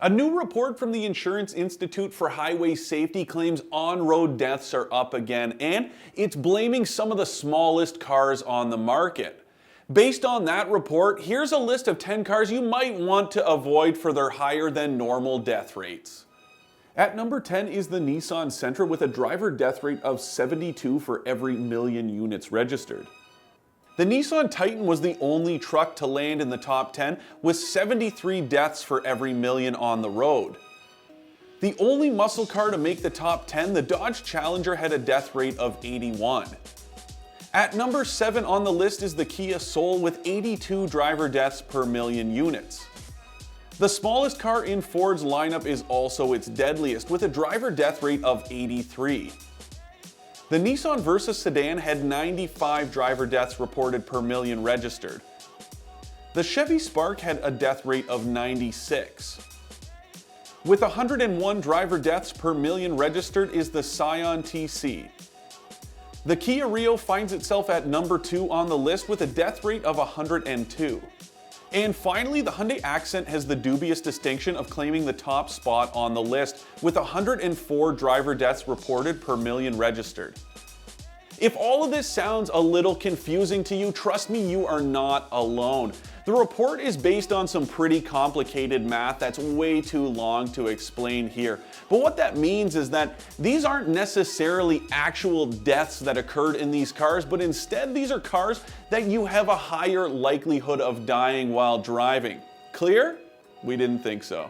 A new report from the Insurance Institute for Highway Safety claims on-road deaths are up again, and it's blaming some of the smallest cars on the market. Based on that report, here's a list of 10 cars you might want to avoid for their higher than normal death rates. At number 10 is the Nissan Sentra with a driver death rate of 72 for every million units registered. The Nissan Titan was the only truck to land in the top 10 with 73 deaths for every million on the road. The only muscle car to make the top 10, the Dodge Challenger, had a death rate of 81. At number 7 on the list is the Kia Soul with 82 driver deaths per million units. The smallest car in Ford's lineup is also its deadliest with a driver death rate of 83. The Nissan Versa sedan had 95 driver deaths reported per million registered. The Chevy Spark had a death rate of 96. With 101 driver deaths per million registered is the Scion TC. The Kia Rio finds itself at number 2 on the list with a death rate of 102. And finally, the Hyundai Accent has the dubious distinction of claiming the top spot on the list with 104 driver deaths reported per million registered. If all of this sounds a little confusing to you, trust me, you are not alone. The report is based on some pretty complicated math that's way too long to explain here. But what that means is that these aren't necessarily actual deaths that occurred in these cars, but instead these are cars that you have a higher likelihood of dying while driving. Clear? We didn't think so.